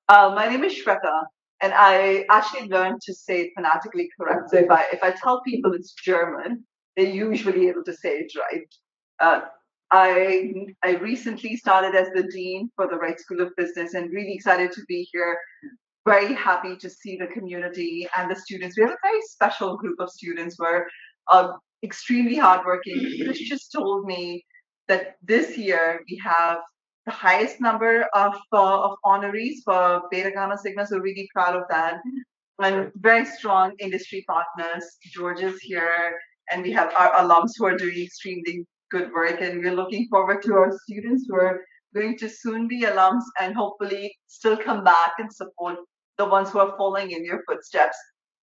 My name is Shweta, and I actually learned to say it phonetically correct. So if I tell people it's German, they're usually able to say it right. Uh, I recently started as the dean for the Wright School of Business, and really excited to be here. Very happy to see the community and the students. We have a very special group of students who are extremely hardworking. Chris just told me that this year we have the highest number of honorees for Beta Gamma Sigma, so really proud of that. And very strong industry partners. George is here, and we have our alums who are doing extremely good work, and we're looking forward to our students who are going to soon be alums and hopefully still come back and support the ones who are following in your footsteps.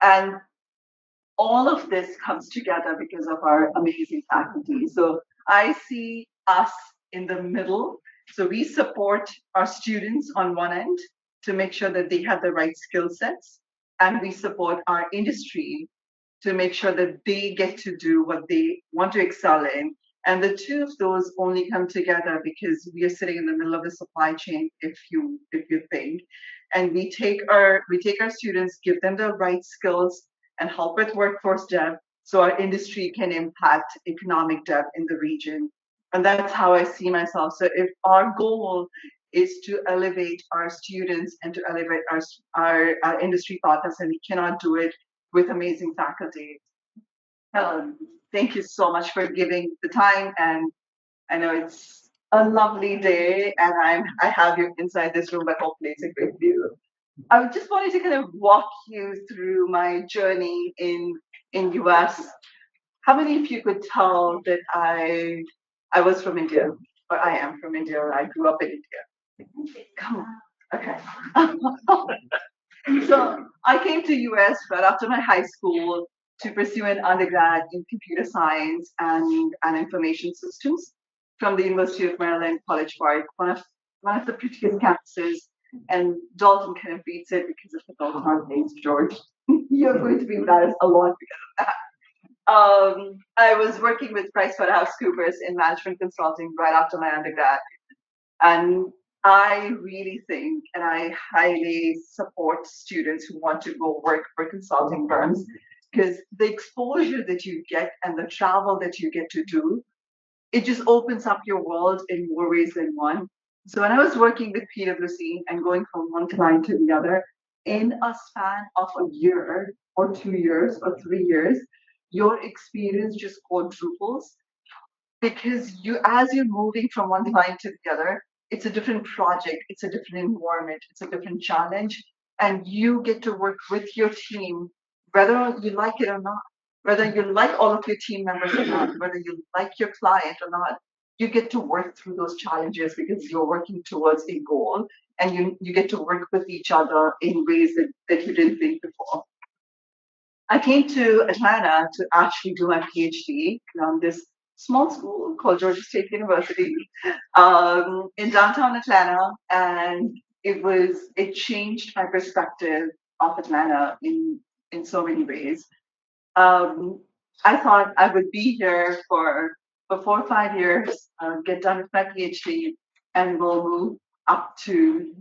And all of this comes together because of our amazing faculty. So I see us in the middle. So we support our students on one end to make sure that they have the right skill sets, and we support our industry to make sure that they get to do what they want to excel in. And the two of those only come together because we are sitting in the middle of the supply chain, if you think. And we take our students, give them the right skills, and help with workforce dev so our industry can impact economic dev in the region. And that's how I see myself. So if our goal is to elevate our students and to elevate our industry partners, and we cannot do it with amazing faculty. Helen, thank you so much for giving the time, and I know it's a lovely day, and I have you inside this room, but hopefully it's a great view. I just wanted to kind of walk you through my journey in US. How many of you could tell that I was from India, or I am from India, or I grew up in India? Come on. Okay. So I came to US right after my high school to pursue an undergrad in computer science and information systems from the University of Maryland, College Park, one of the prettiest campuses. And Dalton kind of beats it because of the Dalton names, George. You're going to be embarrassed a lot because of that. I was working with PricewaterhouseCoopers in management consulting right after my undergrad. And I really think, and I highly support students who want to go work for consulting firms, because the exposure that you get and the travel that you get to do, it just opens up your world in more ways than one. So when I was working with PwC and going from one client to the other, in a span of a year or 2 years or 3 years, your experience just quadruples because as you're moving from one client to the other, it's a different project, it's a different environment, it's a different challenge, and you get to work with your team, whether you like it or not, whether you like all of your team members or not, whether you like your client or not. You get to work through those challenges because you're working towards a goal, and you get to work with each other in ways that you didn't think before. I came to Atlanta to actually do my PhD from this small school called Georgia State University in downtown Atlanta, and it changed my perspective of Atlanta in so many ways. Um, I thought I would be here for 4 or 5 years, get done with my PhD, and we'll move up to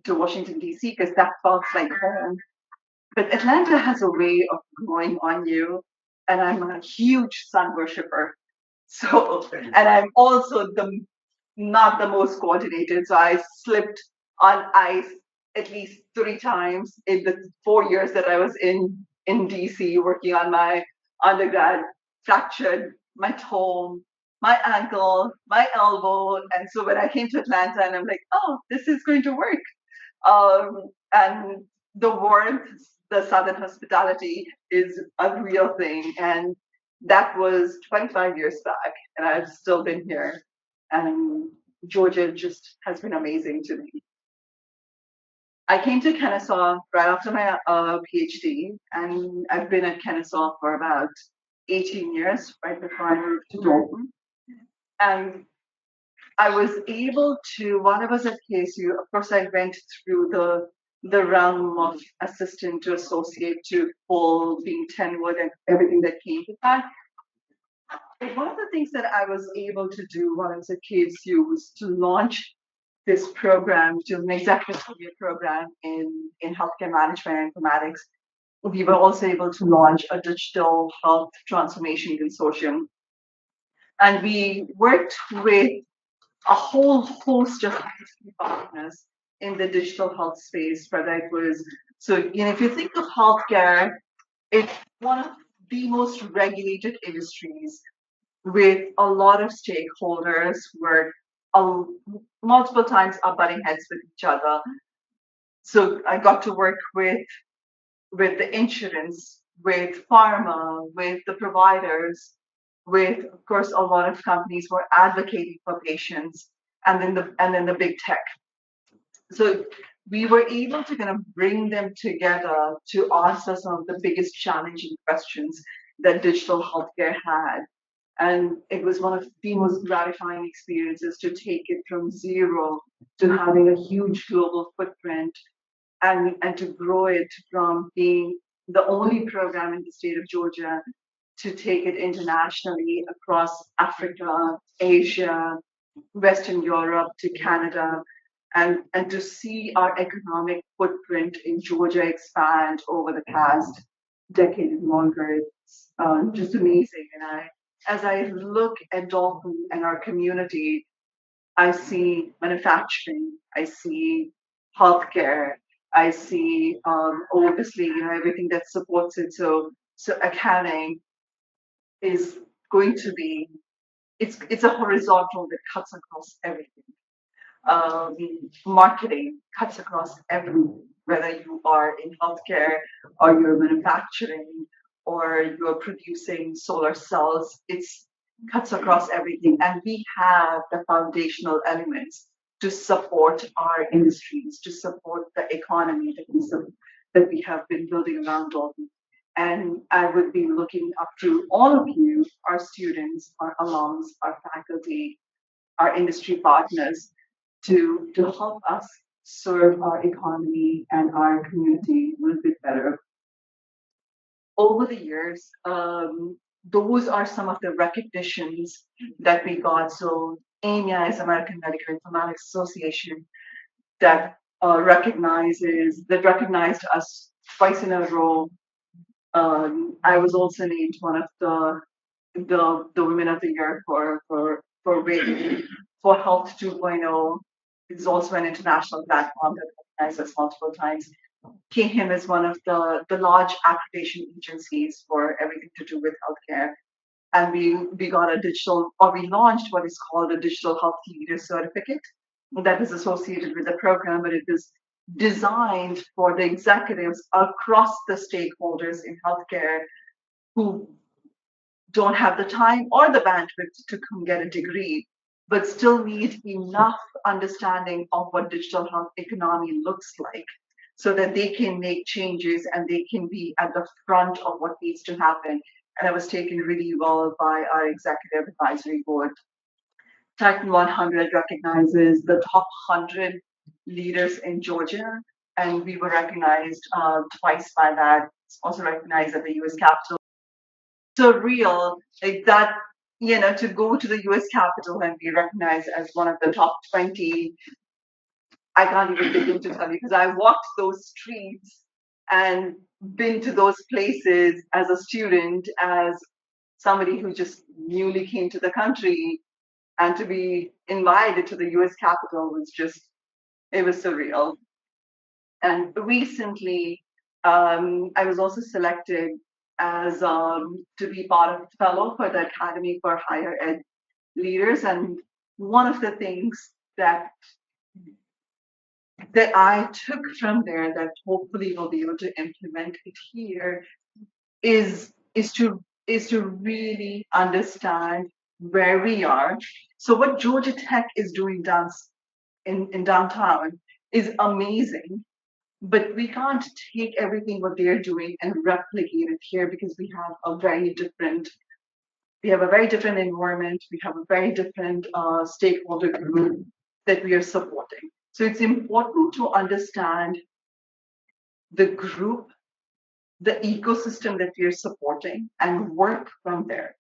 Washington D.C. because that felt like home. But Atlanta has a way of growing on you, and I'm a huge sun worshiper. So, and I'm also the not the most coordinated. So I slipped on ice at least 3 times in the 4 years that I was in DC working on my undergrad. Fractured my toe, my ankle, my elbow, and so when I came to Atlanta, and I'm like, oh, this is going to work. And the warmth, the Southern hospitality is a real thing. And that was 25 years back, and I've still been here. And Georgia just has been amazing to me. I came to Kennesaw right after my PhD, and I've been at Kennesaw for about 18 years, right before I moved to Dalton. And I was able to, while I was at KSU, of course, I went through the realm of assistant to associate to full being tenured and everything that came with that. But one of the things that I was able to do while I was at KSU was to launch this program, which is an executive career program in healthcare management and informatics. We were also able to launch a digital health transformation consortium. And we worked with a whole host of industry partners in the digital health space, whether it was, so, if you think of healthcare, it's one of the most regulated industries with a lot of stakeholders who are uh, multiple times are butting heads with each other. So I got to work with the insurance, with pharma, with the providers, with of course a lot of companies who are advocating for patients, and then the big tech. So we were able to kind of bring them together to answer some of the biggest challenging questions that digital healthcare had. And it was one of the most gratifying experiences to take it from zero to having a huge global footprint, and to grow it from being the only program in the state of Georgia to take it internationally across Africa, Asia, Western Europe to Canada, and to see our economic footprint in Georgia expand over the past decade and longer. It's just amazing. And as I look at Dalton and our community, I see manufacturing, I see healthcare, I see obviously everything that supports it. So accounting is going to be, it's a horizontal that cuts across everything. um, Marketing cuts across everything, whether you are in healthcare or you're manufacturing or you're producing solar cells. It's cuts across everything, and we have the foundational elements to support our industries, to support the economy that we have been building around Dalton. And I would be looking up to all of you, our students, our alums, our faculty, our industry partners, to help us serve our economy and our community a little bit better. Over the years, those are some of the recognitions that we got. So AMIA is American Medical Informatics Association that recognized us twice in a row. I was also named one of the Women of the Year for women for Health 2.0. It's also an international platform that recognizes us multiple times. KHIM is one of the large accreditation agencies for everything to do with healthcare. And we got a digital, or we launched what is called a digital health leader certificate that is associated with the program, but it is designed for the executives across the stakeholders in healthcare who don't have the time or the bandwidth to come get a degree, but still need enough understanding of what digital health economy looks like so that they can make changes and they can be at the front of what needs to happen. And it was taken really well by our executive advisory board. Titan 100 recognizes the top 100 leaders in Georgia, and we were recognized twice by that. It's also recognized at the US Capitol. Surreal, like that, to go to the US Capitol and be recognized as one of the top 20. I can't even begin to tell you because I walked those streets and been to those places as a student, as somebody who just newly came to the country, and to be invited to the US Capitol was just, it was surreal. And recently, I was also selected as to be part of fellow for the Academy for Higher Ed Leaders. And one of the things that I took from there that hopefully we'll be able to implement it here is to really understand where we are. So what Georgia Tech is doing in downtown is amazing, but we can't take everything what they're doing and replicate it here because we have a very different environment, we have a very different stakeholder group that we are supporting. So it's important to understand the group, the ecosystem that we are supporting, and work from there.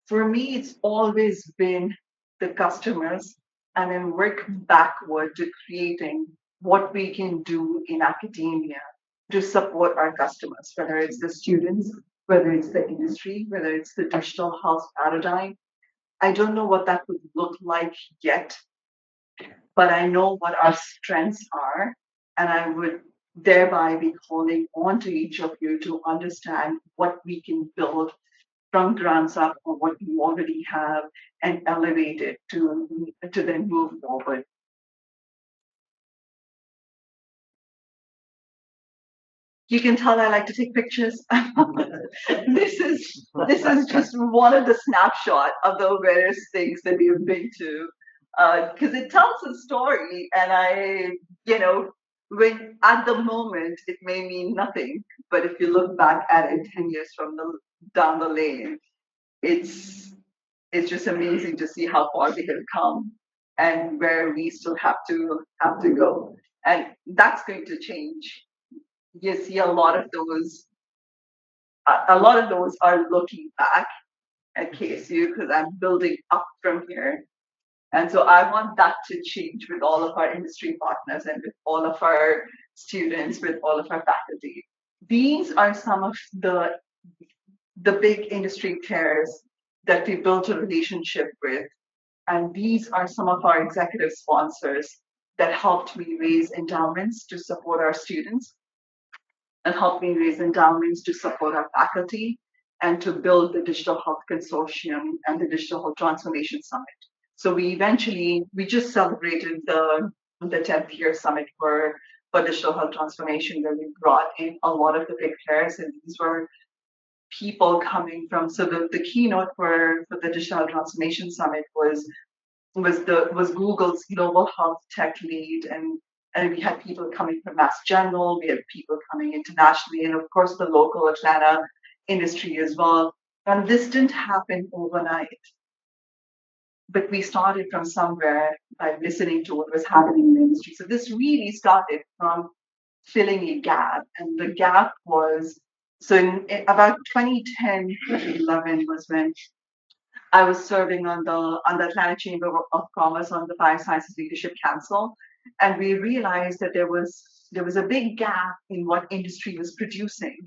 For me, it's always been the customers and then work backward to creating what we can do in academia to support our customers, whether it's the students, whether it's the industry, whether it's the digital health paradigm. I don't know what that would look like yet, but I know what our strengths are, and I would thereby be calling on to each of you to understand what we can build from grounds up or what you already have and elevate it to then move forward. You can tell I like to take pictures. This is just one of the snapshot of the various things that we have been to, because it tells a story, and when at the moment it may mean nothing, but if you look back at it 10 years from the down the lane, it's it's just amazing to see how far we have come and where we still have to go, and that's going to change. You see a lot of those are looking back at KSU because I'm building up from here. And so I want that to change with all of our industry partners and with all of our students, with all of our faculty. These are some of the big industry players that we built a relationship with. And these are some of our executive sponsors that helped me raise endowments to support our students and helped me raise endowments to support our faculty and to build the Digital Health Consortium and the Digital Health Transformation Summit. So we just celebrated the 10th year summit for digital health transformation, where we brought in a lot of the big players, and these were people coming from. So the keynote for the Digital Health Transformation Summit was Google's global health tech lead, and we had people coming from Mass General, we had people coming internationally, and of course the local Atlanta industry as well. And this didn't happen overnight, but we started from somewhere by listening to what was happening in the industry. So this really started from filling a gap, and the gap was so in about 2010, 2011 was when I was serving on the Atlanta Chamber of Commerce on the Biosciences Leadership Council, and we realized that there was a big gap in what industry was producing,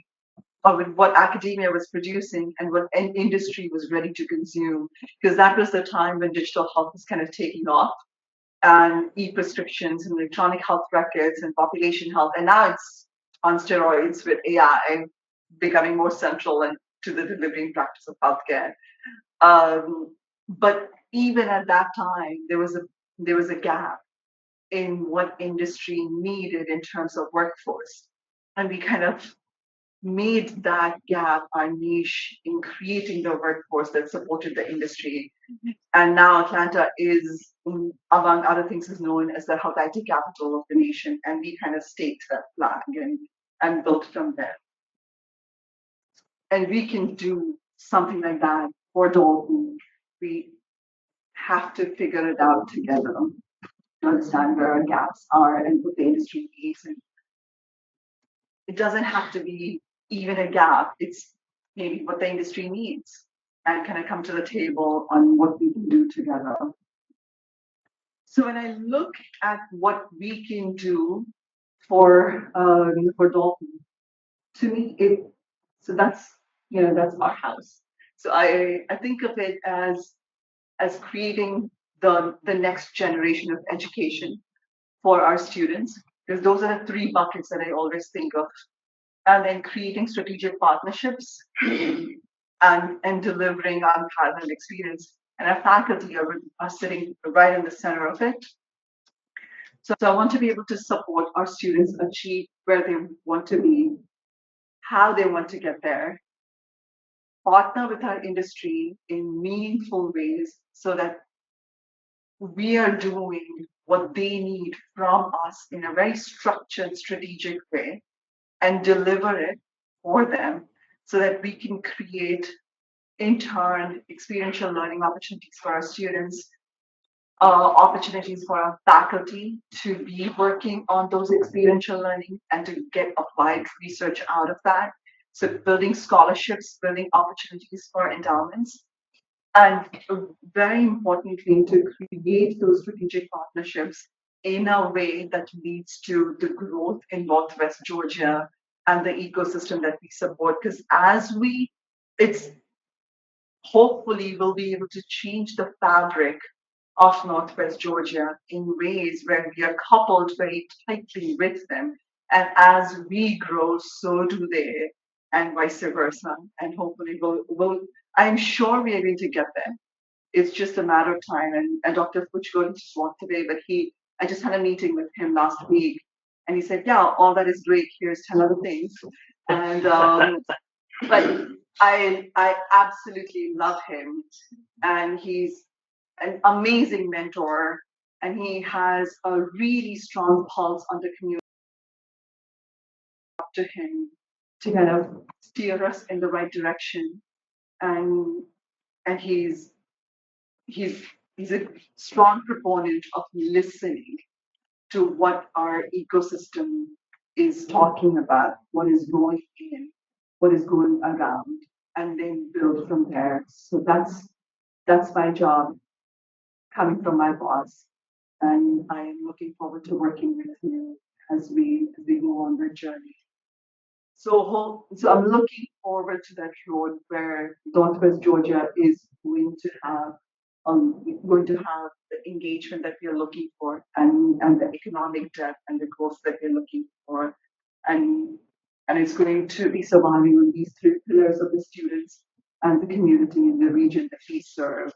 or with what academia was producing, and what an industry was ready to consume, because that was the time when digital health was kind of taking off, and e-prescriptions and electronic health records and population health, and now it's on steroids with AI becoming more central and to the delivery and practice of healthcare. But even at that time, there was a gap in what industry needed in terms of workforce, and we kind of made that gap our niche in creating the workforce that supported the industry. And now Atlanta is, among other things, is known as the health IT capital of the nation, and we kind of staked that flag and built from there. And we can do something like that for Dalton. We have to figure it out together to understand where our gaps are and what the industry needs. And it doesn't have to be even a gap, it's maybe what the industry needs, and kind of come to the table on what we can do together. So when I look at what we can do for Dalton, to me, that's our house. So I think of it as creating the next generation of education for our students, because those are the three buckets that I always think of. And then creating strategic partnerships and delivering unparalleled experience. And our faculty are sitting right in the center of it. So I want to be able to support our students achieve where they want to be, how they want to get there, partner with our industry in meaningful ways so that we are doing what they need from us in a very structured, strategic way, and deliver it for them so that we can create, in turn, experiential learning opportunities for our students, opportunities for our faculty to be working on those experiential learning and to get applied research out of that. So building scholarships, building opportunities for endowments, And very importantly, to create those strategic partnerships in a way that leads to the growth in Northwest Georgia and the ecosystem that we support. Because as we, it's hopefully we'll be able to change the fabric of Northwest Georgia in ways where we are coupled very tightly with them. And as we grow, so do they, and vice versa. And hopefully I'm sure we are going to get there. It's just a matter of time. And Dr. Fuchgo just walked away, but I just had a meeting with him last week, and he said, "Yeah, all that is great. Here's 10 other things." And but I absolutely love him, and he's an amazing mentor, and he has a really strong pulse on the community up to him to kind of steer us in the right direction. And and he's he's a strong proponent of listening to what our ecosystem is talking about, what is going in, what is going around, and then build from there. So that's my job coming from my boss, and I am looking forward to working with you as we go on the journey. So I'm looking forward to that road where Northwest Georgia is going to have the engagement that we are looking for, and the economic depth and the growth that we're looking for, and and it's going to be surviving on these three pillars of the students and the community in the region that we serve.